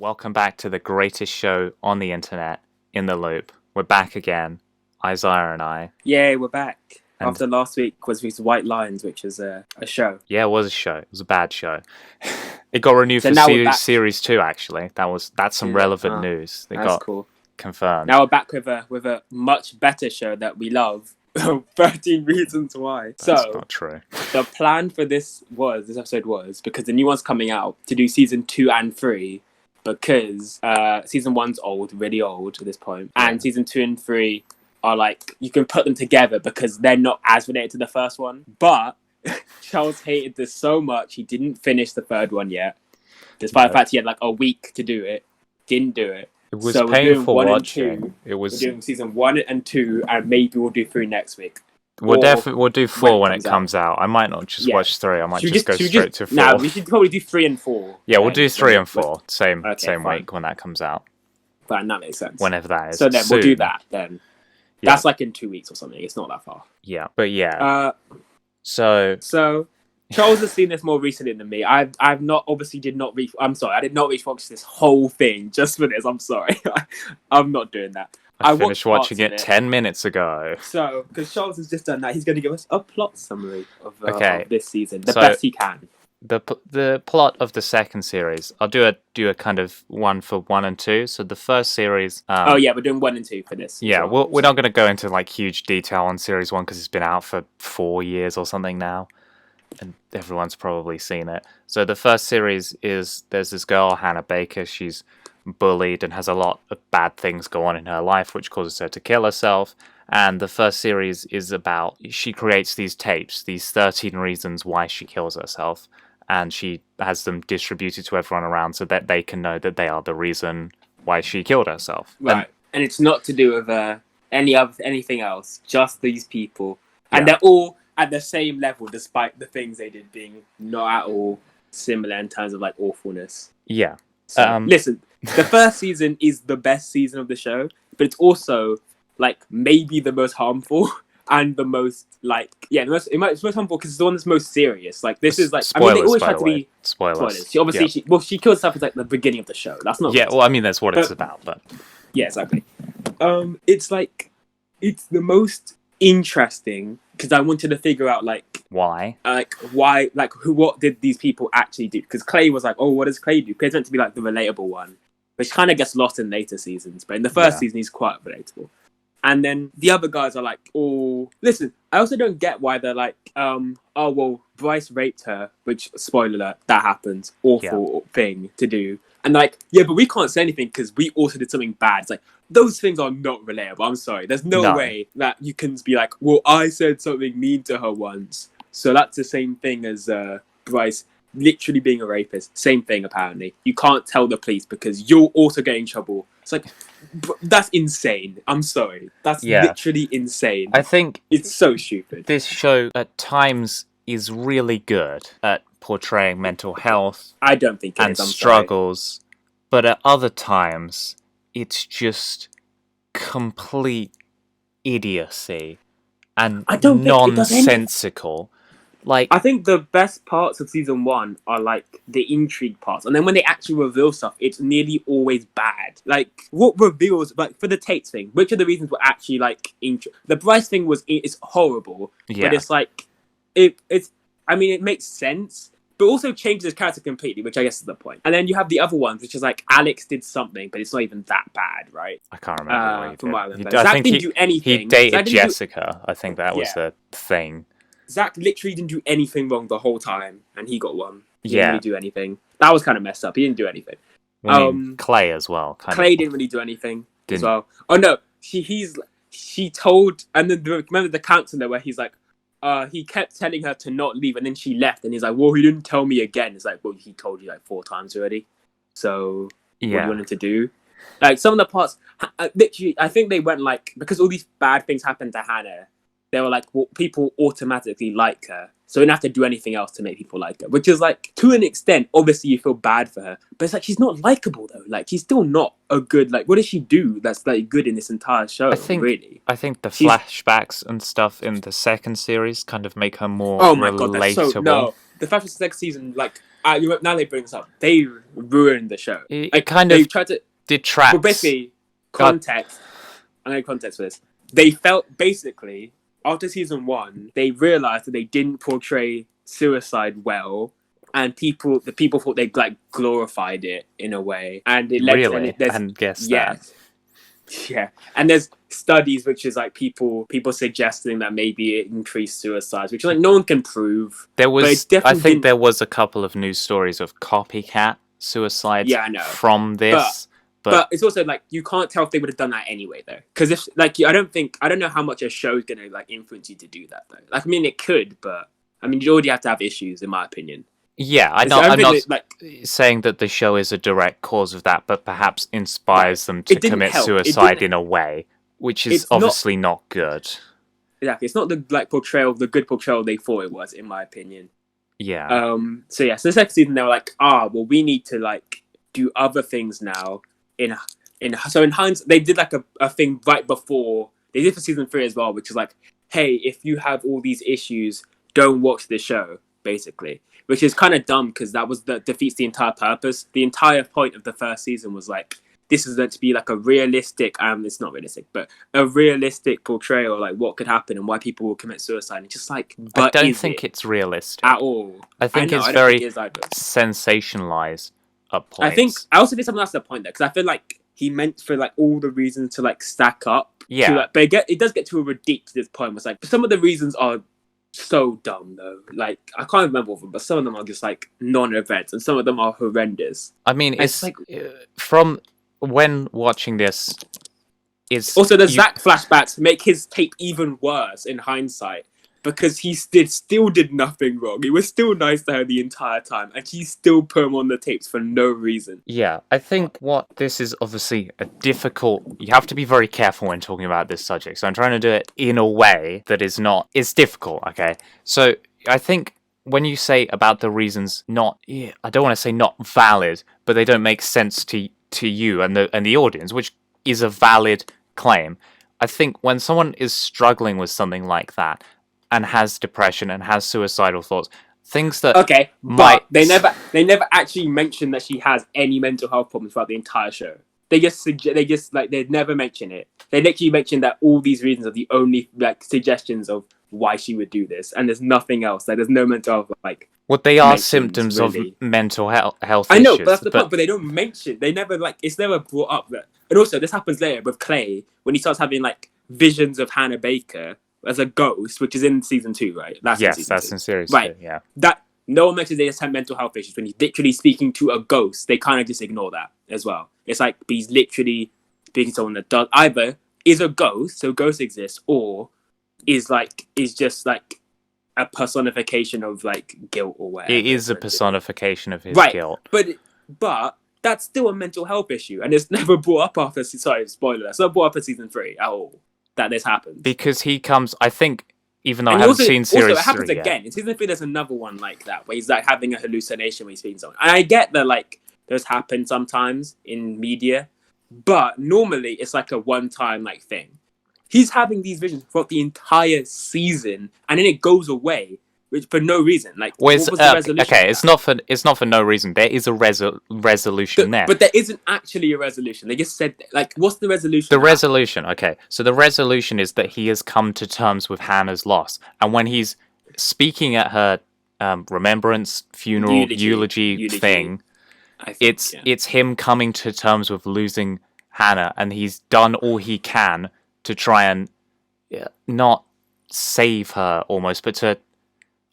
Welcome back to the greatest show on the internet, In the Loop. We're back again, Isaiah and I. Yay, we're back. And- After last week was these White Lines, which is a show. Yeah, it was a show. It was a bad show. It got renewed So for now we're back. series 2, actually. That's some relevant news. It That's got cool. confirmed. Now we're back with a much better show that we love. 13 Reasons Why. That's So not true. the plan for this episode was, because the new one's coming out, to do season 2 and 3, because season 1's old, really old at this point, and season 2 and 3 are like, you can put them together because they're not as related to the first one. But Charles hated this so much, he didn't finish the third one yet, despite the fact he had like a week to do it. Didn't do it. It was So we're doing painful 1 and watching. 2. It was. We're doing season 1 and 2, and maybe we'll do 3 next week. We'll do 4 when it comes out. comes out. I might not just watch 3. I might Should we just go should we straight to 4. Nah, we should probably do 3 and 4. Yeah, we'll then. do 3 and 4 same fine. week when that comes out. Fine, that makes sense. Whenever that is. So then we'll do Soon. that then. Yeah. That's like in 2 weeks or something. It's not that far. Yeah, but yeah. So Charles has seen this more recently than me. I've not obviously I'm sorry, I did not watch this whole thing just for this. I'm sorry. I'm not doing that. I finished watched watching parts it of 10 minutes ago. So, because Charles has just done that, he's going to give us a plot summary of this season, the So- best he can. The plot of the second series, I'll do a kind of one for 1 and 2. So the first series. Oh yeah, we're doing 1 and 2 for this. Yeah, as well. we're not going to go into like huge detail on series 1 because it's been out for 4 years or something now, and everyone's probably seen it. So the first series is there's this girl, Hannah Baker. She's bullied and has a lot of bad things go on in her life, which causes her to kill herself. And the first series is about she creates these tapes, these 13 reasons why she kills herself. And she has them distributed to everyone around so that they can know that they are the reason why she killed herself. Right, and it's not to do with anything else. Just these people, and Yeah. they're all at the same level, despite the things they did being not at all similar in terms of like awfulness. Yeah. So, listen, the first season is the best season of the show, but it's also like maybe the most harmful and the most it's most harmful because it's the one that's most serious. Like this is like Spoilers, they always by try the to way. be Spoilers. She obviously she kills herself at like the beginning of the show. That's not Yeah, well, I mean, that's what it's about, but yeah, exactly. It's like it's the most interesting because I wanted to figure out why? why what did these people actually do? Because Clay was like, oh, what does Clay do? Clay's meant to be like the relatable one, which kind of gets lost in later seasons. But in the first season, he's quite relatable. And then the other guys are like, oh, listen, I also don't get why they're like, oh, well, Bryce raped her, which, spoiler alert, that happens. Awful thing to do. And like, yeah, but we can't say anything because we also did something bad. It's like, those things are not relatable. I'm sorry. There's no way that you can be like, well, I said something mean to her once. So that's the same thing as Bryce literally being a rapist. Same thing, apparently. You can't tell the police because you'll also get in trouble. It's like, that's insane. I'm sorry. That's literally insane. I think it's so stupid. This show at times is really good at portraying mental health. I don't think it and is, I'm struggles, but at other times it's just complete idiocy and nonsensical. Like, I think the best parts of season 1 are like the intrigue parts, and then when they actually reveal stuff, it's nearly always bad. Like, what reveals, like for the Tates thing, which of the reasons were actually like the Bryce thing it's horrible, but it's like it's. I mean, it makes sense, but also changes his character completely, which I guess is the point. And then you have the other ones, which is like Alex did something, but it's not even that bad, right? I can't remember what from what I remember. I Zach think didn't do anything. He dated Jessica. I think that was the thing. Zach literally didn't do anything wrong the whole time, and he got one. He didn't really do anything. That was kind of messed up. He didn't do anything. Clay as well. Clay didn't really do anything as well. Oh no, she told, and then remember the counselor where he's like, he kept telling her to not leave, and then she left, and he's like, well, he didn't tell me again. It's like, well, he told you like 4 times already. So what do you want him to do? Like some of the parts, literally, I think they went like, because all these bad things happened to Hannah, they were like, well, people automatically like her. So we don't have to do anything else to make people like her. Which is like, to an extent, obviously you feel bad for her. But it's like, she's not likable though. Like, she's still not a good, like, what does she do that's like good in this entire show, really? I think flashbacks and stuff in the second series kind of make her more relatable. God, the first and second season, like now they bring this up, they ruined the show. It Like kind they of tried to. detracts. Well, basically, context. I'm going to context for this. They felt basically after season 1, they realized that they didn't portray suicide well, and the people thought they like glorified it in a way, and it led Really? to, And guess yeah, that. yeah, and there's studies which is like people suggesting that maybe it increased suicides, which like no one can prove. There But it was, I definitely think didn't- there was a couple of news stories of copycat suicides Yeah, I know. from this. But it's also like you can't tell if they would have done that anyway, though. Because if like I don't know how much a show is gonna like influence you to do that, though. Like I mean, it could, but I mean, you already have to have issues, in my opinion. Yeah, I'm So I not think that, like saying that the show is a direct cause of that, but perhaps inspires them It to didn't commit help. It suicide didn't- in a way, which is It's not- obviously not good. exactly, it's not the like the good portrayal they thought it was, in my opinion. Yeah. So the second season they were like, well, we need to like do other things now. So in hindsight, they did like a thing right before they did for season 3 as well, which is like, hey, if you have all these issues, don't watch the show, basically. Which is kind of dumb because that defeats the entire purpose. The entire point of the first season was like, this is meant to be like a realistic, it's not realistic, but a realistic portrayal, like what could happen and why people will commit suicide. And it's just like, I but don't is think it it's realistic. at all. I think know, it's I don't very think it is either. sensationalized at points. I also think something that's the point there because I feel like he meant for like all the reasons to like stack up. Yeah. To, like, but it does get to a ridiculous point. Where it's like some of the reasons are so dumb though. Like I can't remember all of them, but some of them are just like non-events, and some of them are horrendous. I mean, And it's like from when watching this. It's also the Zack flashbacks make his tape even worse in hindsight because he still did nothing wrong. He was still nice to her the entire time, and she still put him on the tapes for no reason. Yeah, I think what this is obviously a difficult. You have to be very careful when talking about this subject. So I'm trying to do it in a way that is not. It's difficult, okay? So I think when you say about the reasons not, I don't want to say not valid, but they don't make sense to you and the audience, which is a valid claim. I think when someone is struggling with something like that and has depression and has suicidal thoughts, things that Okay, might but they never actually mention that she has any mental health problems throughout the entire show. They never mention it. They literally mention that all these reasons are the only like suggestions of why she would do this, and there's nothing else. Like there's no mental health like. what they are mentions, symptoms really. of mental health I know, issues. but that's the point. But they don't mention. They never like. It's never brought up that. And also, this happens later with Clay when he starts having like visions of Hannah Baker as a ghost, which is in season 2, right? Yes, that's in series Right. 2, yeah. That no one mentions they just have mental health issues when he's literally speaking to a ghost. They kind of just ignore that as well. It's like he's literally speaking to someone that does either is a ghost, so ghosts exist, or is just like a personification of like guilt or whatever. It is a personification of his Right. guilt. But that's still a mental health issue, and it's never brought up after. Sorry, spoiler. It's not brought up in season 3 at all that this happens. Because he comes, I think, even though I And haven't also, seen series it happens 3 yet. again. In season 3, there's another one like that where he's like having a hallucination when he's seeing someone. And I get that like those happen sometimes in media, but normally it's like a one-time like thing. He's having these visions throughout the entire season, and then it goes away, which for no reason. Like, Well, what was the resolution? okay, of that? it's not for no reason. There is a resolution there. But there isn't actually a resolution. They just said like, what's the resolution? The of that? resolution, okay. So the resolution is that he has come to terms with Hannah's loss, and when he's speaking at her remembrance, funeral, eulogy thing, I think, it's him coming to terms with losing Hannah, and he's done all he can to try and not save her almost, but to,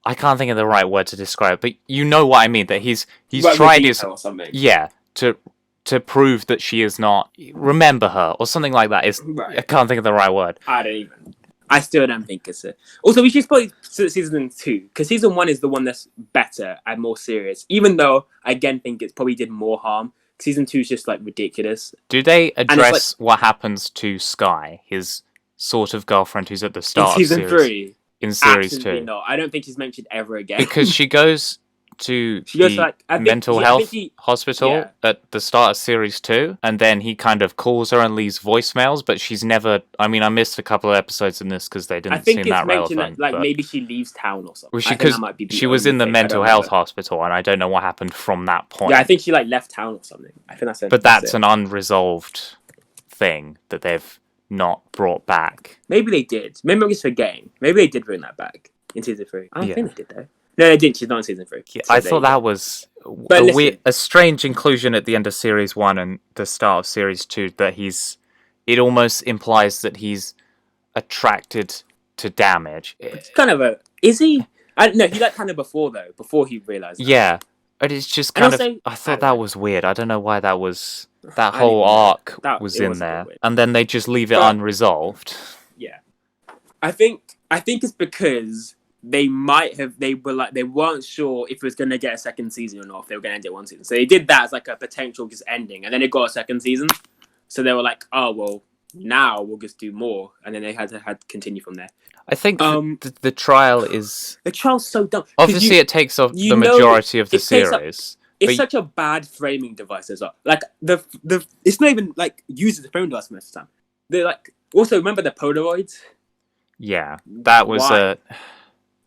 I can't think of the right word to describe it, but you know what I mean, that he's Like tried his, or something. yeah, to prove that she is not, remember her or something like that. Right. I can't think of the right word. I still don't think it's it. Also, we should probably season 2 because season 1 is the one that's better and more serious. Even though I again think it probably did more harm. Season 2 is just like ridiculous. Do they address what happens to Sky, his sort of girlfriend who's at the start In season of series? 3, In series absolutely 2, not. I don't think she's mentioned ever again. because she goes to She goes the to, like, I think mental she- I health think she- hospital yeah. at the start of series 2, and then he kind of calls her and leaves voicemails, but she's never. I mean, I missed a couple of episodes in this because they I didn't think seem it's that mentioned relevant. that, like, but- maybe she leaves town or something. Well, I think because that might be the she was only in the thing. I mental don't health remember. hospital, and I don't know what happened from that point. Yeah, I think she, like, left town or something. I think that's it. but That's that's it. an unresolved thing that they've not brought back. Maybe they did. Maybe I'm just forgetting. Maybe they did bring that back in season 3. I don't Yeah. think they did, though. No, they didn't. She's not in season 3. Yeah, So I there thought you go. that was But listen. a strange inclusion at the end of series 1 and the start of series 2 that it almost implies that he's attracted to damage. It's kind of a... Is he? No, he like kind of before, though. Before he realised that. Yeah, but it's just And kind also- of. I I thought don't know. that was weird. I don't know why that was. That I whole didn't know. arc That- was it in was a bit there, weird. and then they just leave it But- unresolved. Yeah. I think it's because they weren't sure if it was gonna get a second season or not, if they were gonna end it one season. So they did that as like a potential just ending, and then it got a second season. So they were like, oh well, now we'll just do more, and then they had to continue from there. I think Um, the trial is The trial's so dumb. 'Cause obviously it takes off you the know majority of the it takes up- series. It's but- such a bad framing device as well. Like the it's not even like used as a framing device most of the time. They're like also remember the Polaroids? Yeah, that was Why?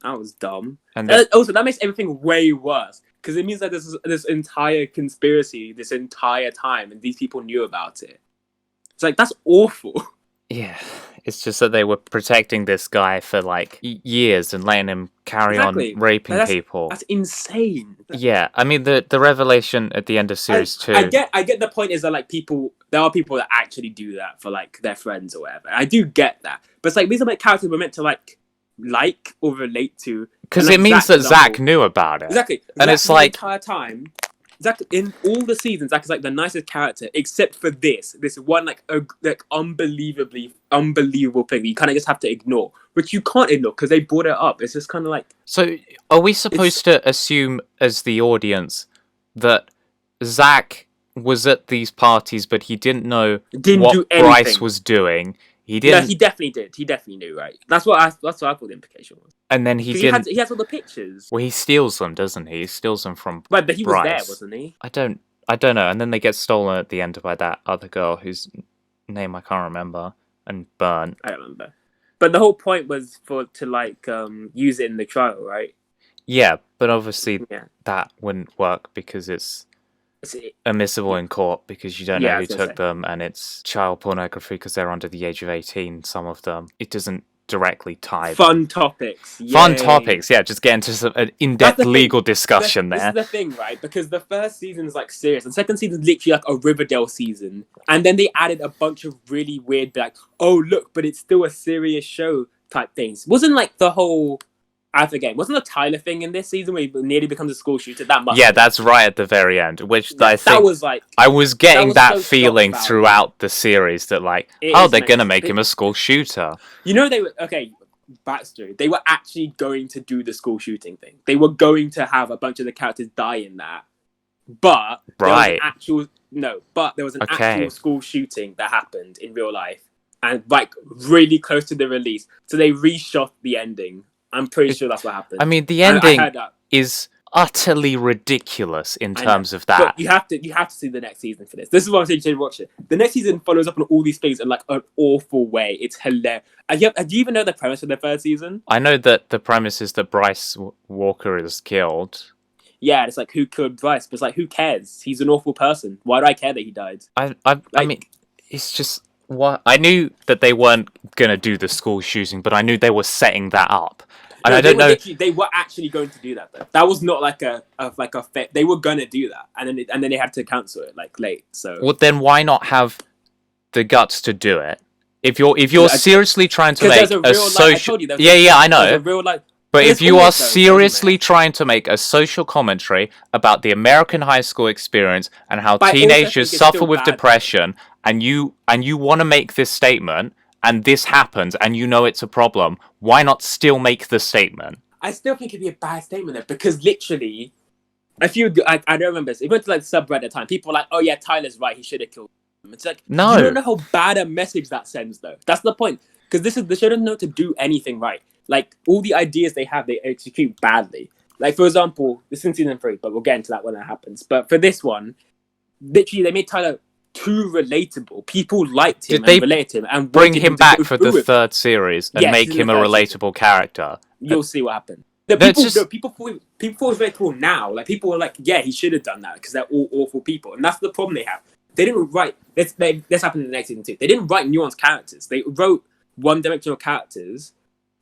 That was dumb. and the, Also, that makes everything way worse because it means that there's this entire conspiracy this entire time, and these people knew about it. It's like that's awful. yeah, it's just that they were protecting this guy for like years and letting him carry Exactly. on raping That's- people. That's insane. Yeah, I mean the revelation at the end of series 2. I get the point is that like there are people that actually do that for like their friends or whatever. I do get that, but it's like these are like characters we're meant to like or relate to Because and, it like, means Zack, that for Zach example- knew about it. Exactly, And it's the like- entire time. Zach in all the seasons, Zach is like the nicest character, except for this one like unbelievable thing you kind of just have to ignore, which you can't ignore because they brought it up. It's just kind of like So, are we supposed to assume as the audience that Zach was at these parties, but he didn't know didn't what do Bryce anything. was doing? He Yeah, didn't, he definitely did. He definitely knew, right? That's what I thought the implication was. and then he 'Cause didn't. he has all the pictures. Well, he steals them, doesn't he? He steals them from. Right, but he was there, Bryce. wasn't he? I don't know. And then they get stolen at the end by that other girl whose name I can't remember and burnt. I don't remember. But the whole point was to like use it in the trial, right? Yeah, but obviously Yeah. that wouldn't work because it's It's- admissible in court because you don't Yeah, I know who was gonna took them, and it's child pornography because they're under the age of 18. Some of them, it doesn't directly tie. Fun topics. Fun Yay. topics, yeah. Just get into an That's in-depth the thing. legal discussion This there. is the thing, right? Because the first season's like serious, and second season's literally like a Riverdale season, and then they added a bunch of really weird, like, oh look, but it's still a serious show type things. Wasn't like the whole, I forget, wasn't the Tyler thing in this season where he nearly becomes a school shooter? That much. Yeah, that's right at the very end, which I that think was like I was getting was that so feeling shock value. throughout the series that like, It oh, is they're meant gonna to make be. him a school shooter. You know, they were okay. Backstory: they were actually going to do the school shooting thing. They were going to have a bunch of the characters die in that, but there was Right. an actual Okay. actual school shooting that happened in real life, and like really close to the release. So they reshot the ending. I'm pretty sure that's what happened. I mean, the I ending heard that. is utterly ridiculous in I terms know. of that. But you have to see the next season for this. This is what I'm saying. You should watch it. The next season follows up on all these things in like an awful way. It's hilarious. Do you even know the premise of the third season? I know that the premise is that Bryce Walker is killed. Yeah, it's like who killed Bryce? But it's like who cares? He's an awful person. Why do I care that he died? I Like- mean, it's just what I knew that they weren't gonna do the school shooting, but I knew they were setting that up. And No, I don't know. They were actually going to do that though. That was not like a they were gonna do that, and then they had to cancel it like late. So Well, then why not have the guts to do it? If you're I- seriously trying to 'cause make there's a a real life- I social, told you, there's yeah, I there's know. a real life. But There's if you are always those, isn't seriously there? trying to make a social commentary about the American high school experience and how But I also teenagers think it's suffer still with bad. depression, and you want to make this statement, and this happens, and you know it's a problem, why not still make the statement? I still think it'd be a bad statement though, because literally, I don't remember this. It went to like subreddit at the time. People were like, "Oh yeah, Tyler's right. He should have killed him." It's like, No. you don't know how bad a message that sends though. That's the point. Because the show doesn't know to do anything right. Like all the ideas they have, they execute badly. Like, for example, this is in season 3, but we'll get into that when that happens. But for this one, literally, they made Tyler too relatable. People liked him Did they and related to him and bring wanted him to back go for through the with it. third series and Yes, make this is him the a third season. relatable character. You'll see what happened. No, No, it's people, just- no, people thought it was relatable now. Like, people were like, yeah, he should have done that because they're all awful people. And that's the problem they have. They didn't write... This happened in the next season too. They didn't write nuanced characters. They wrote one-dimensional characters,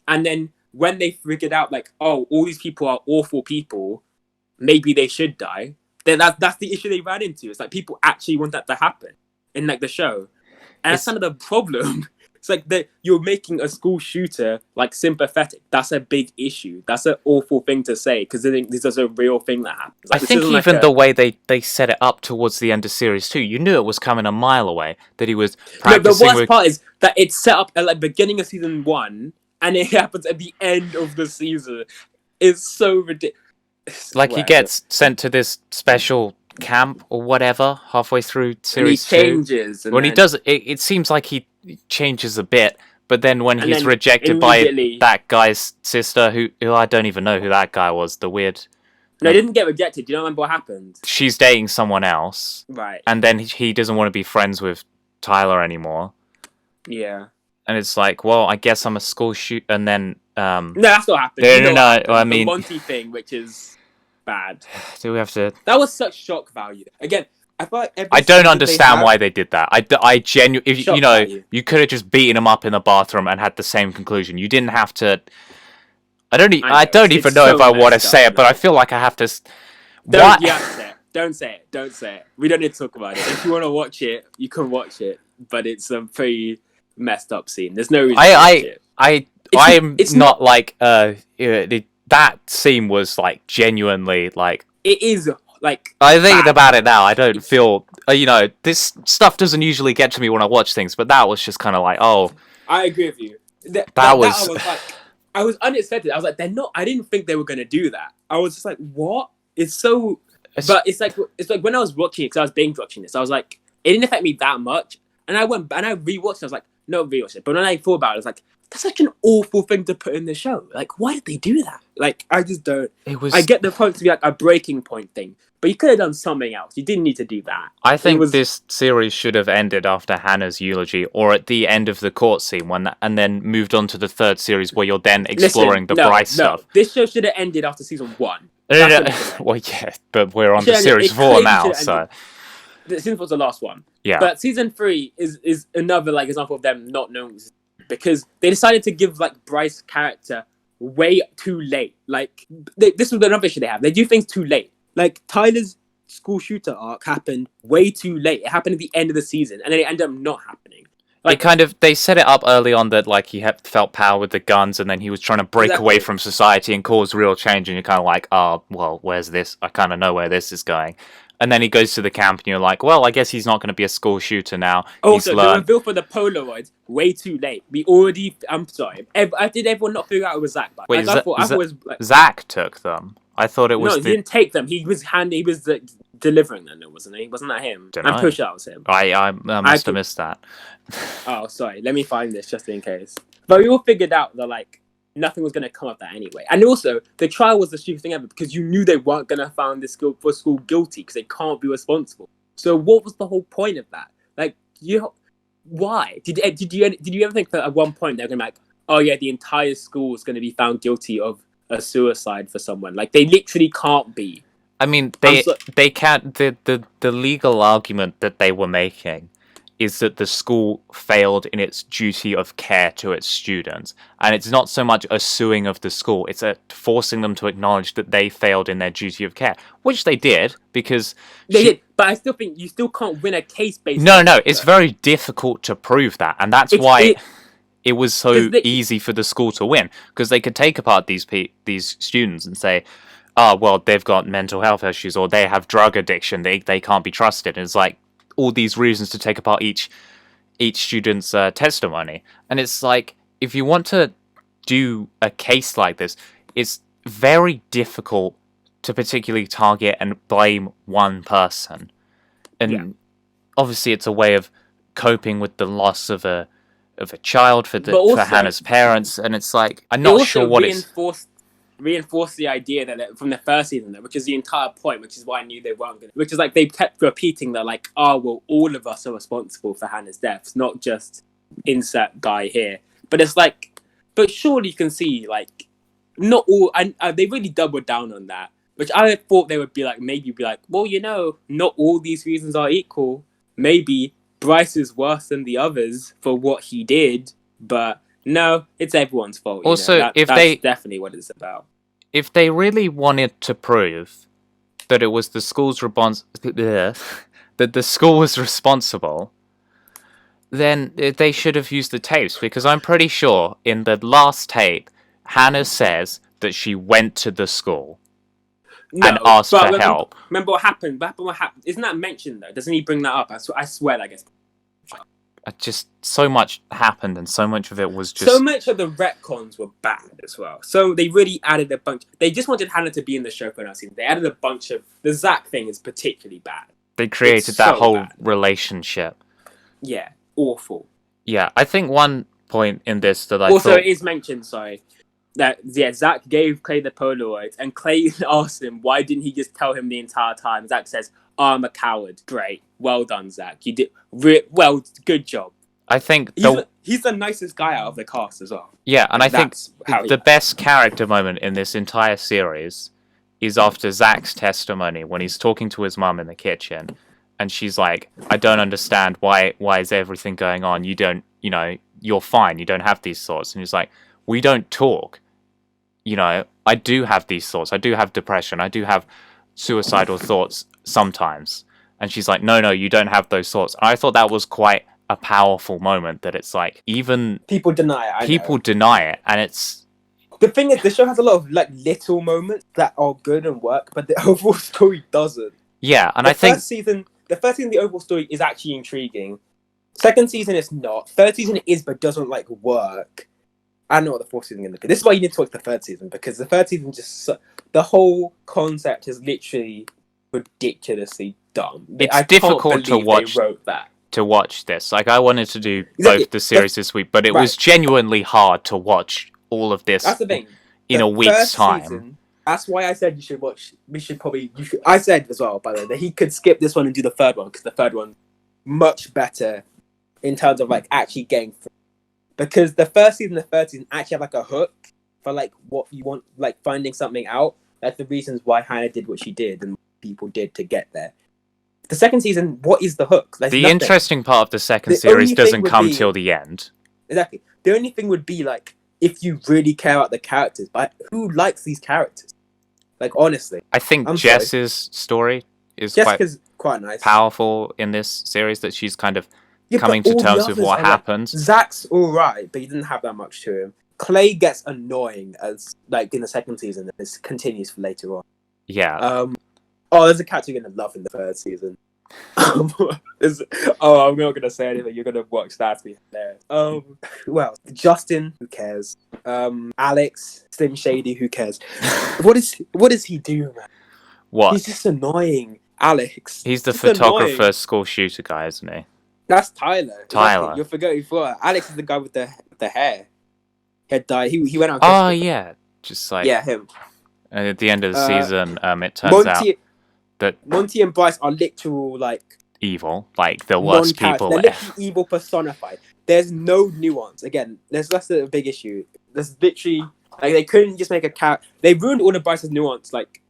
and then when they figured out, like, oh, all these people are awful people, maybe they should die, then that's the issue they ran into. It's like people actually want that to happen in, like, the show. And that's kind of the problem. It's like that you're making a school shooter, like, sympathetic. That's a big issue. That's an awful thing to say, because this is a real thing that happens. I Like, this think isn't even like the way they set it up towards the end of series 2, you knew it was coming a mile away. That he was No, the practicing worst with... part is that it's set up at, like, beginning of season 1, and it happens at the end of the season. It's so ridiculous. Like, he gets sent to this special camp or whatever halfway through and he series 2. changes. And When he then- does, it seems like he changes a bit, but then when And he's then rejected by immediately- that guy's sister, who I don't even know who that guy was, the weird... No, he didn't get rejected. Do you not remember what happened? She's dating someone else, Right. and then he doesn't want to be friends with Tyler anymore. Yeah. And it's like, well, I guess I'm a school shoot, and then No, that's not happened. No, You know no, what no, happened. I The mean- Monty thing, which is bad. do we have to? That was such shock value. Again, I feel like every I don't season they understand have- why they did that. I genuinely, if Shock you know, value. you could have just beaten him up in the bathroom and had the same conclusion. You didn't have to. I don't it's even know so if I want to messed say up, it, but man. I feel like I have to. Don't, What? you have to say it. Don't say it. Don't say it. We don't need to talk about it. If you want to watch it, you can watch it. But it's a pretty messed up scene. There's no reason to watch it. I'm it's not like that scene was like genuinely like. It is like I think bad. about it now. I don't feel this stuff doesn't usually get to me when I watch things, but that was just kind of like, oh, I agree with you. That was- I was like, I was unexpected. I was like, they're not. I didn't think they were gonna do that. I was just like, what? It's so. But it's like when I was watching it, because I was binge watching this, I was like, it didn't affect me that much. And I went and I rewatched it. I was like, no, rewatched it. But when I thought about it, I was like, that's such an awful thing to put in the show. Like, why did they do that? Like, I just don't. it was. I get the point to be like a breaking point thing, but you could have done something else. You didn't need to do that. I think was- this series should have ended after Hannah's eulogy, or at the end of the court scene, and then moved on to the third series, where you're then exploring the Bryce stuff. This show should have ended after season 1. No, That's no, what no. it should have Well, yeah, but we're on Should to have- series it 4 clearly now, should have so ended. Season 4 was the last one. yeah. But season 3 is another like example of them not knowing, because they decided to give like Bryce's character way too late. Like this was another issue they have. They do things too late. Like Tyler's school shooter arc happened way too late. It happened at the end of the season, and then it ended up not happening. They set it up early on that like he felt power with the guns, and then he was trying to break Exactly. away from society and cause real change, and you're kind of like, oh, well, where's this? I kind of know where this is going. And then he goes to the camp, and you're like, well, I guess he's not going to be a school shooter now. Also, he's the learned. reveal for the Polaroids way too late. We already. I'm sorry. I did everyone not figure out it was Zach? But Wait, I thought it was like, Zach took them. I thought it was no, he didn't take them. He was delivering them, wasn't he? Wasn't that him? Dunno. I'm pretty sure that was him. I must have missed that. Oh, sorry. Let me find this just in case. But we all figured out that like nothing was going to come of that anyway. And also, the trial was the stupidest thing ever because you knew they weren't going to find this school guilty because they can't be responsible. So what was the whole point of that? Like, why did you ever think that at one point they're going to be like, oh yeah, the entire school is going to be found guilty of a suicide for someone? Like, they literally can't be. I mean, I'm so- they can't. The legal argument that they were making is that the school failed in its duty of care to its students, and it's not so much a suing of the school; it's a forcing them to acknowledge that they failed in their duty of care, which they did because They did, but I still think you still can't win a case based. No, on no, that. it's very difficult to prove that, and that's It's- why it- it was so Is the- easy for the school to win, because they could take apart these students and say, oh, well, they've got mental health issues, or they have drug addiction, they can't be trusted. And it's like all these reasons to take apart each student's testimony. And it's like, if you want to do a case like this, it's very difficult to particularly target and blame one person. And Yeah. obviously it's a way of coping with the loss of a child for But also- Hannah's parents, and it's like, I'm It not also sure what it's... reinforced reinforce the idea that from the first season, which is the entire point, which is why I knew they weren't going to, which is like they kept repeating that, like, oh, well, all of us are responsible for Hannah's deaths, not just insert guy here. But it's like, but surely you can see, like, not all, and they really doubled down on that, which I thought they would be like, maybe be like, well, not all these reasons are equal. Maybe Bryce is worse than the others for what he did, but no, it's everyone's fault. Also, that's definitely what it's about. If they really wanted to prove that it was the school's that the school was responsible, then they should have used the tapes, because I'm pretty sure in the last tape, Hannah says that she went to the school and asked for help. Remember what happened? What happened? Isn't that mentioned though? Doesn't he bring that up? I swear, I guess. Just so much happened, and so much of it was just... So much of the retcons were bad as well. So they really added a bunch... They just wanted Hannah to be in the show for another season. They added a bunch of... The Zach thing is particularly bad. They created that whole relationship. Yeah, awful. Yeah, I think one point in this that I also, thought... it is mentioned, that Zach gave Clay the Polaroid, and Clay asked him, why didn't he just tell him the entire time? Zach says, I'm a coward. Great. Well done, Zach. You did... well, good job. I think... He's the nicest guy out of the cast as well. Yeah, and I think the best character moment in this entire series is after Zach's testimony, when he's talking to his mum in the kitchen, and she's like, I don't understand, why is everything going on? You don't, you're fine, you don't have these thoughts. And he's like, we don't talk. I do have these thoughts. I do have depression. I do have suicidal thoughts sometimes. And she's like, no, you don't have those thoughts. And I thought that was quite a powerful moment, that it's like, even... People deny it. Deny it, and it's... The thing is, the show has a lot of, like, little moments that are good and work, but the overall story doesn't. Yeah, and I think... The first season, the overall story is actually intriguing. Second season, it's not. Third season, it is, but doesn't, like, work. I don't know what the fourth season is going to be. This is why you need to watch the third season, because the third season just... The whole concept is literally ridiculously dumb. It's difficult to watch. They wrote that. To watch this. Like, I wanted to do both the series this week, but it was genuinely hard to watch all of this. That's the thing. In a week's time. Season, that's why I said you should watch. I said as well, by the way, that he could skip this one and do the third one, because the third one much better in terms of, like, actually getting through. Because the first season and the third season actually have, like, a hook for, like, what you want, like, finding something out. Like, the reasons why Hannah did what she did and what people did to get there. The second season, what is the hook? There's nothing. Interesting part of the second series doesn't come till the end. Exactly. The only thing would be, like, if you really care about the characters, but who likes these characters? Like, honestly. I think Jess's story is quite nice. Powerful in this series, that she's kind of coming to terms with what happens. Like, Zach's alright, but he didn't have that much to him. Clay gets annoying as, like, in the second season, and this continues for later on. Yeah. There's a character you're going to love in the third season. I'm not going to say anything. You're going to watch that. To be hilarious. Well, Justin, who cares? Alex, Slim Shady, who cares? What does he do, man? What? He's just annoying. Alex. He's the photographer, school shooter guy, isn't he? That's Tyler. Tyler. You're forgetting. Alex is the guy with the hair. He had dyed. He went out. Oh, yeah. Just like... Yeah, him. And at the end of the season, it turns out that Monty and Bryce are literal, like, evil, like the worst people. They're literally evil personified. There's no nuance. Again, that's a big issue. There's literally, like, they couldn't just make a character. They ruined all of Bryce's nuance. Like,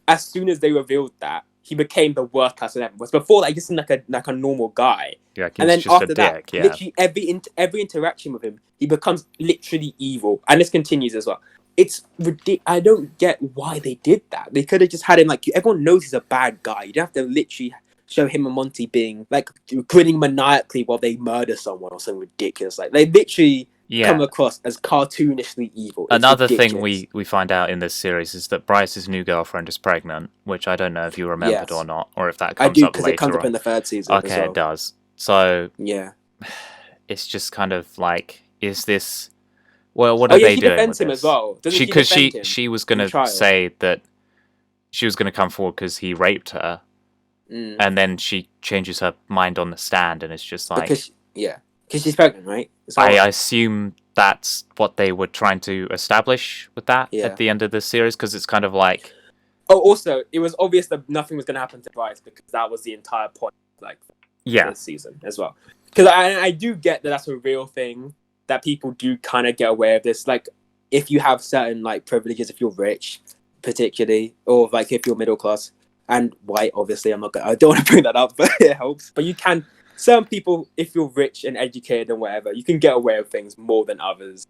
as soon as they revealed that, he became the worst person ever. Was before that, he just seemed like a normal guy. Yeah, and then just after that, literally every interaction with him, he becomes literally evil. And this continues as well. It's ridiculous. I don't get why they did that. They could have just had him, like, everyone knows he's a bad guy. You don't have to literally show him and Monty being, like, grinning maniacally while they murder someone or something ridiculous. Like, they literally come across as cartoonishly evil. Another thing we find out in this series is that Bryce's new girlfriend is pregnant, which I don't know if you remembered or not, or if that comes up later. I do, because it comes up in the third season. Okay, it does. So, yeah. It's just kind of like, is this... Well, what are they doing with him this? As well. Because she was going to say that she was going to come forward because he raped her, and then she changes her mind on the stand, and it's just like... Because she's pregnant, right? I assume that's what they were trying to establish with that Yeah. at the end of the series, because it's kind of like, Oh, also, it was obvious that nothing was going to happen to Bryce because that was the entire point, like, yeah, this season as well. Because I do get that that's a real thing, that people do kind of get aware of this. Like, if you have certain, like, privileges, if you're rich, particularly, or, like, if you're middle class and white, obviously, I don't want to bring that up, but it helps. But you can, some people, if you're rich and educated and whatever, you can get aware of things more than others.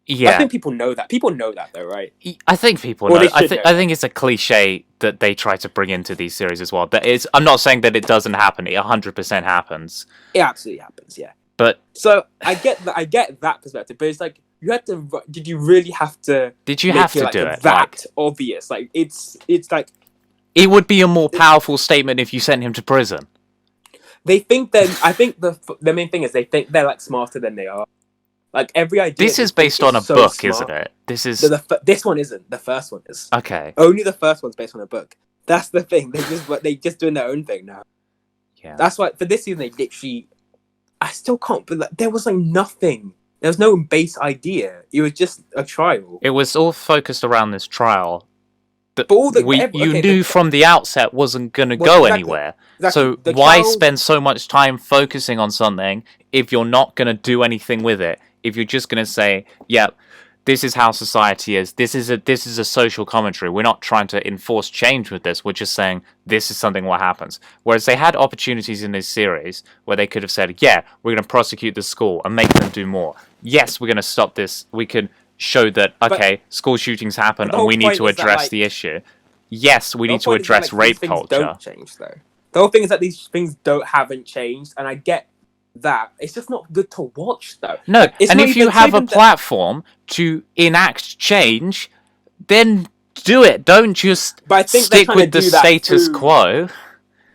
yeah. I think people know that. People know that, though, right? I think people Or know. they should know. I think it's a cliche that they try to bring into these series as well. But I'm not saying that it doesn't happen. It 100% happens. It absolutely happens, yeah. But so I get that perspective, but it's like you had to. Did you really have to? Did you make have to like, do it? That Like, obvious. Like it's like it would be a more powerful statement if you sent him to prison. they think that. I think the main thing is they think they're like smarter than they are. Like every idea. This is based on a book, isn't it? This is. This one isn't. The first one is. Okay. Only the first one's based on a book. That's the thing. They just doing their own thing now. Yeah. That's why for this season they literally. I still can't. But like, there was like nothing. There was no base idea. It was just a trial. It was all focused around this trial that But all the- you okay, knew but- from the outset wasn't going to Well, go exactly. anywhere. Exactly. So The why trial- spend so much time focusing on something if you're not going to do anything with it? If you're just going to say, "Yep, this is how society is. This is a social commentary. We're not trying to enforce change with this. We're just saying this is something what happens." Whereas they had opportunities in this series where they could have said, "Yeah, we're going to prosecute the school and make them do more. Yes, we're going to stop this. We can show that okay, school shootings happen the and whole we need point to is that, address like- the issue. Yes, we The need to whole point is that, address like, rape these things culture." Don't change though. The whole thing is that these things haven't changed, and I get that. It's just not good to watch though. No, Like, it's and not if you even- have it's a not even that- platform to enact change, then do it. Don't just But I think they're stick trying with to the do that status through- quo.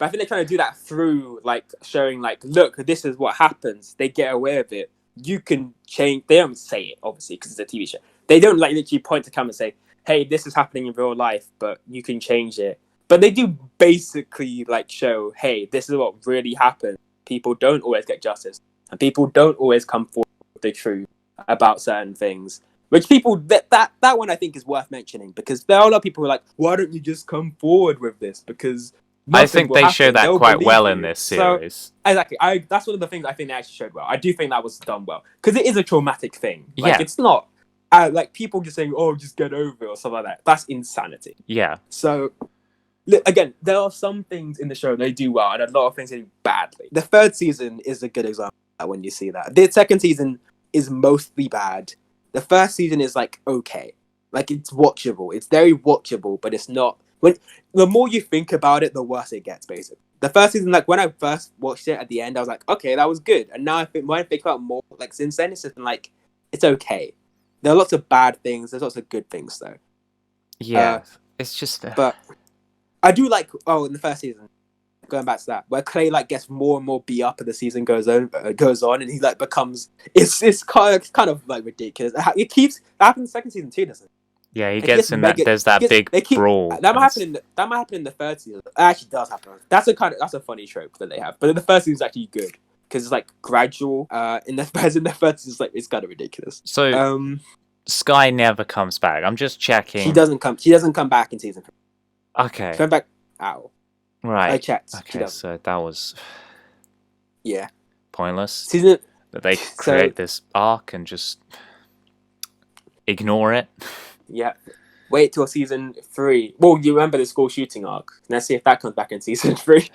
But I think they're trying to do that through like showing like, look, this is what happens. They get aware of it. You can change. They don't say it obviously because it's a TV show. They don't like literally point to camera and say, "Hey, this is happening in real life, but you can change it." But they do basically like show, "Hey, this is what really happened. People don't always get justice, and people don't always come forward with the truth about certain things." Which people that one I think is worth mentioning because there are a lot of people who are like, "Why don't you just come forward with this?" Because I nothing think will they happen. show that They'll quite believe well you." in this So, series. exactly. That's one of the things I think they actually showed well. I do think that was done well because it is a traumatic thing. Like, Yeah. it's not like people just saying, "Oh, just get over it" or something like that. That's insanity. Yeah. So, again, there are some things in the show they do well, and a lot of things they do badly. The third season is a good example of that when you see that. The second season is mostly bad. The first season is like okay, like it's watchable. It's very watchable, but it's not. When the more you think about it, the worse it gets. Basically, the first season, like when I first watched it at the end, I was like, okay, that was good. And now when I think about more, like since then, it's just been like, it's okay. There are lots of bad things. There's lots of good things though. Yeah. It's just. But I do like in the first season, going back to that, where Clay like gets more and more beat up as the season goes on, and he like becomes it's kind of like ridiculous. It happens in the second season too, doesn't it? Yeah, he It gets gets in mega- that. There's that big brawl. That might happen in the third season. It actually does happen. That's a funny trope that they have. But in the first season is actually good because it's like gradual. In the third season, it's kind of ridiculous. So Sky never comes back. I'm just checking. She doesn't come back in season 3. Okay. She went back out. I Right. checked. She Okay. doesn't. So that was Yeah. pointless. Season. That they create this arc and just ignore it. Yeah. Wait till season 3. Well, you remember the school shooting arc. Let's see if that comes back in season 3.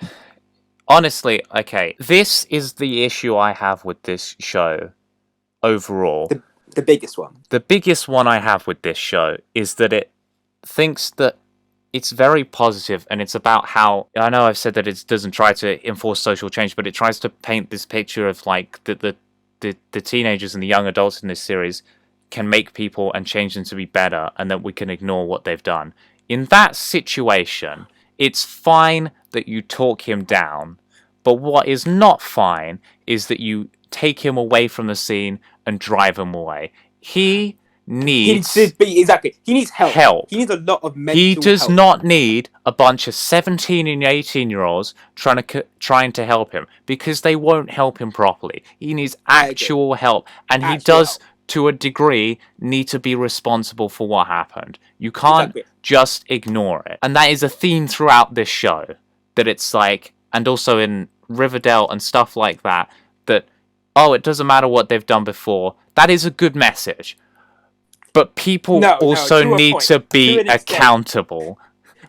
Honestly, okay, this is the issue I have with this show overall. The biggest one. The biggest one I have with this show is that it thinks that it's very positive and it's about how, I know I've said that it doesn't try to enforce social change, but it tries to paint this picture of like the teenagers and the young adults in this series can make people and change them to be better, and that we can ignore what they've done. In that situation, it's fine that you talk him down, but what is not fine is that you take him away from the scene and drive him away. He needs exactly. He needs help. help. He needs a lot of mental He does help. not need a bunch of 17 and 18-year-olds trying to help him, because they won't help him properly. He needs actual help, and he Actual does to a degree, need to be responsible for what happened. You can't Exactly. just ignore it. And that is a theme throughout this show. That it's like, and also in Riverdale and stuff like that, that, oh, it doesn't matter what they've done before. That is a good message. But people also to a need point. to be To an extent. accountable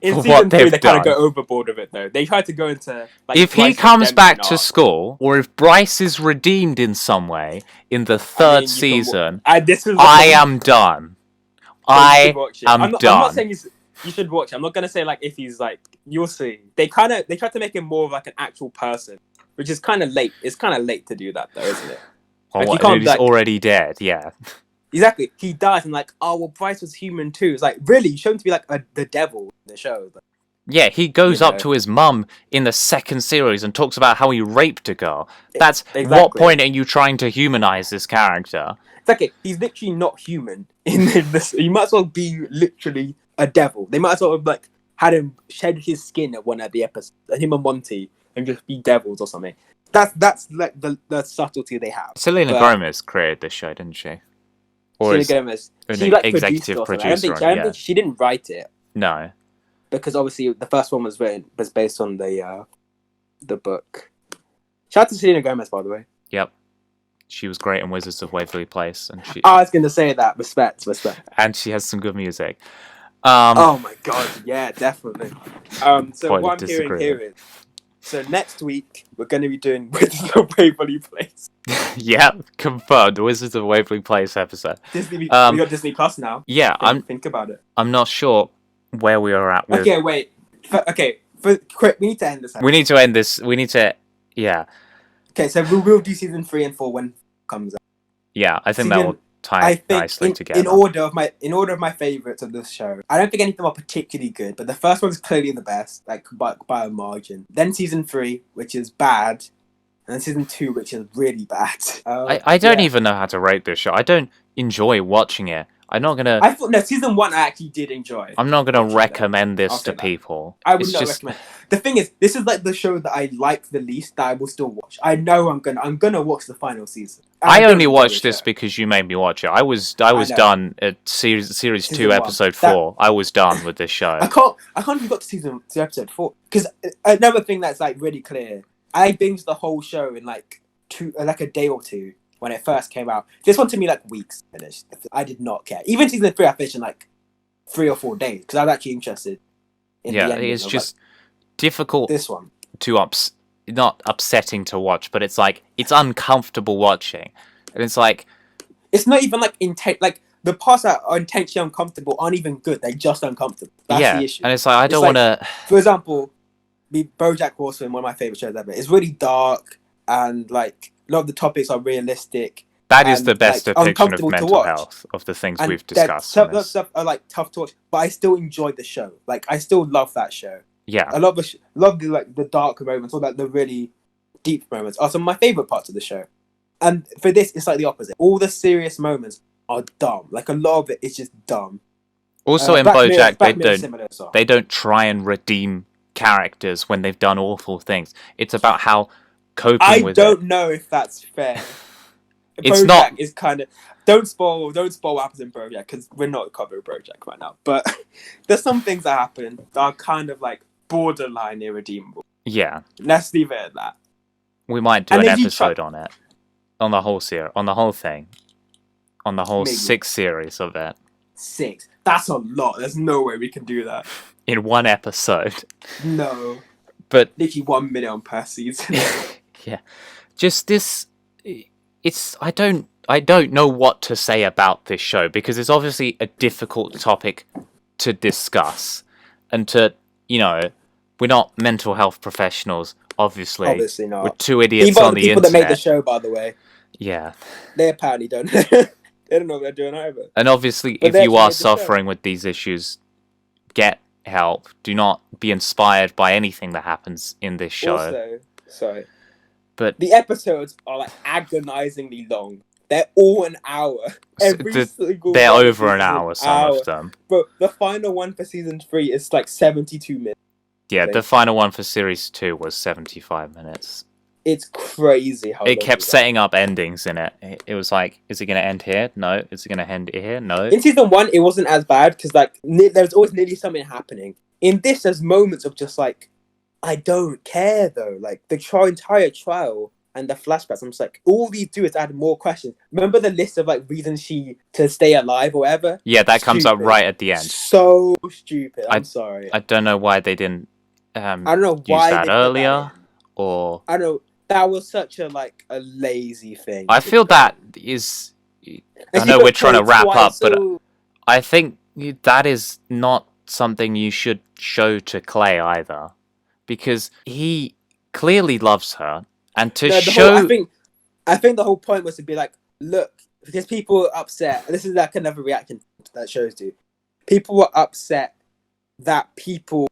In for season what 3, they've they kind of done. go overboard with it, though. They try to go into like If he Bryce's comes back redemption to arc. school, or if Bryce is redeemed in some way in the I third mean, you can season, this is I am done. I am I'm done. not saying you should watch it. I'm not gonna say like if he's like, you'll see. They try to make him more of like an actual person, which is kind of late. It's kind of late to do that, though, isn't it? Oh, Like, you what, can't, he's like- already dead, yeah. Exactly. He dies and like, oh well, Bryce was human too. It's like, really, you show him to be like the devil in the show. But, Yeah, he goes You up know. to his mum in the second series and talks about how he raped a girl. That's what Exactly. point are you trying to humanize this character? it's like he's literally not human in this. You might as well be literally a devil. They might as well have like had him shed his skin at one of the episodes, him and Monty, and just be devils or something. That's like the subtlety they have. Selena But- Gomez created this show, didn't she? Or Selena is Gomez, an she like executive produced it or something. producer, I don't yeah. think she didn't write it no? because obviously the first one was based on the book. Shout out to Selena Gomez, by the way. Yep. She was great in Wizards of Waverly Place, and I was gonna say that. Respect. and she has some good music. Oh my god, yeah, definitely. So Point what of I'm hearing disagreement. here is, so next week we're going to be doing Wizards of Waverly Place. Yeah, confirmed. Wizards of Waverly Place episode. Disney, we Um, got Disney Plus now. Yeah, Think about it. I'm not sure where we are at with. Okay, wait. Quick, we need to end this. We need to end this. We need to. Yeah, Okay, so we'll do season 3 and 4 when it comes out. yeah. I think that Season- will I tie think nicely together. in order of my favorites of this show, I don't think any of them are particularly good, but the first one's clearly the best, like by a margin. Then season 3, which is bad, and then season 2, which is really bad. I don't even know how to rate this show. I don't enjoy watching it. I'm not gonna. I thought season 1 I actually did enjoy. I'm not gonna I'll say recommend I'll this say to that. people. I would It's not just recommend. The thing is, this is like the show that I like the least that I will still watch. I know I'm gonna watch the final season. I don't only enjoy watched the this show. because you made me watch it. I was know. done at series Season 2, one. episode That- 4. I was done with this show. I can't even got to episode 4 because another thing that's like really clear. I binged the whole show in like a day or two when it first came out. This one took me like weeks to finish. I did not care. Even season 3 I finished in like 3 or 4 days because I was actually interested. In Yeah, the ending it's of, just like, difficult this one. to not upsetting to watch, but it's like it's uncomfortable watching, and it's like It's not even like like the parts that are intentionally uncomfortable aren't even good. They're just uncomfortable. That's yeah, the issue. and it's like I It's don't like- want to. For example, BoJack Horseman, one of my favorite shows ever. It's really dark and like a lot of the topics are realistic. That is and, the best like, depiction of uncomfortable to mental watch. health of the things And we've discussed. some on of that this. stuff are like tough to watch, but I still enjoyed the show. Like I still love that show. Yeah, I love love the like the dark moments, or like the really deep moments are some of my favorite parts of the show. And for this, it's like the opposite. All the serious moments are dumb. Like a lot of it is just dumb. also in Black Mirror- BoJack, Black Mirror's similar as well. they don't try and redeem characters when they've done awful things. It's about how coping I with don't it. know if that's fair. It's BoJack not- is kind of don't spoil what happens in BoJack because we're not covering BoJack right now. But there's some things that happen that are kind of like borderline irredeemable. Yeah, Let's leave it at that. we might do And an if you episode on it, on the whole series, on the whole thing, on the whole Maybe. 6 series of it 6. That's a lot. There's no way we can do that. in one episode. No. But Literally 1 minute on per season. yeah, just this. It's I don't know what to say about this show because it's obviously a difficult topic to discuss, and we're not mental health professionals. Obviously, Obviously not. we're two idiots Even on the the people that internet. made the show, by the way, Yeah, they apparently don't. They don't know what they're doing either. and obviously, But if they you actually are made the show. suffering with these issues, get help. Do not be inspired by anything that happens in this show. Also, sorry. But The episodes are like agonizingly long. They're all an hour. Every single they're one over an is hour. Some of them. But the final one for season 3 is like 72 minutes. Yeah, They- the final one for series 2 was 75 minutes. It's crazy how It long kept they got. setting up endings in it. It was like, is it going to end here? No. Is it going to end here? No. In season 1, it wasn't as bad because like there's always nearly something happening. In this, there's moments of just like, I don't care though. Like the entire trial and the flashbacks, I'm just like, all these do is add more questions. Remember the list of like reasons to stay alive or whatever? Yeah, that comes up Stupid. right at the end. So stupid. I'm sorry. I don't know why they didn't I don't know use why that they put that earlier, in. or I don't know. That was such a lazy thing. I feel that is. I And know she we're got trying to played wrap twice, up, but so- I think that is not something you should show to Clay either, because he clearly loves her, and to No, show. I think the whole point was to be like, look, because people are upset. This is like another reaction that shows do. People were upset that people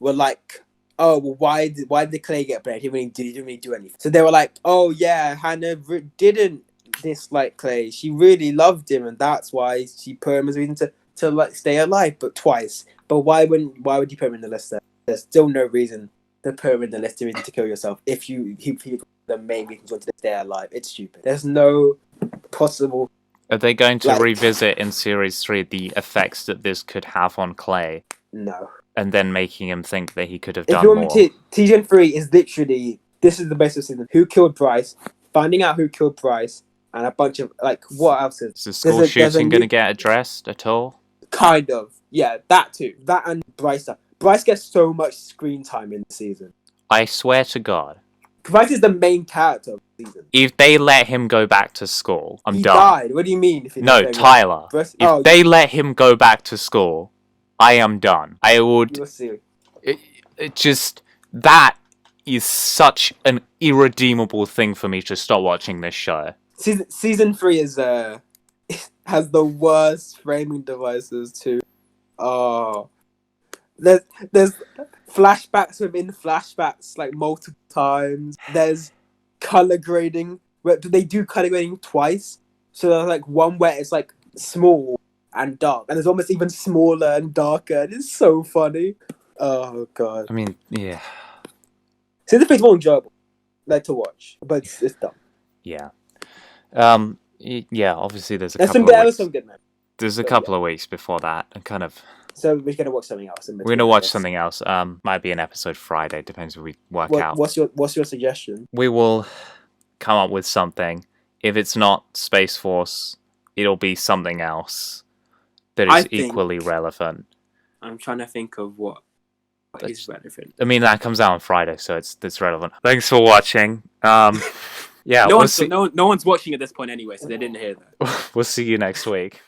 were like, oh, well, why did Clay get blamed? He didn't really do anything. So they were like, oh yeah, Hannah didn't dislike Clay. She really loved him, and that's why she put him as a reason to like stay alive, but twice. But why would you put him in the list? There's still no reason to put him in the list to kill yourself if he the main reason wanted to stay alive. It's stupid. There's no possible. Are they going to revisit in series 3 the effects that this could have on Clay? No. And then making him think that he could have If done you want more. me to, season 3 is literally, this is the best of season. Who killed Bryce? Finding out who killed Bryce, and a bunch of what else is? Is the school shooting going to get addressed at all? Kind of, yeah. That too. That and Bryce. Bryce gets so much screen time in the season. I swear to God. Bryce is the main character of the season. If they let him go back to school, I'm done. He died. What do you mean? No, Tyler. If they let him go back to school, I am done. I would. You'll see. It just that is such an irredeemable thing for me to stop watching this show. Season 3 is has the worst framing devices too. Oh, there's flashbacks within flashbacks like multiple times. There's color grading. They do color grading twice. So there's like one where it's like small and dark, and there's almost even smaller and darker. And it's so funny. Oh god. I mean, yeah. Season 3 is more enjoyable, to watch, but it's dumb. Yeah. Yeah. Obviously, there's some good, man. There's a couple of weeks before that, and kind of. So we're gonna watch something else. We're gonna watch something else. Might be an episode Friday. Depends if we work out. What's your suggestion? We will come up with something. If it's not Space Force, it'll be something else that is equally relevant. I'm trying to think of what is relevant. I mean, that comes out on Friday, so it's relevant. Thanks for watching. Yeah, no one's watching at this point anyway, so they didn't hear that. We'll see you next week.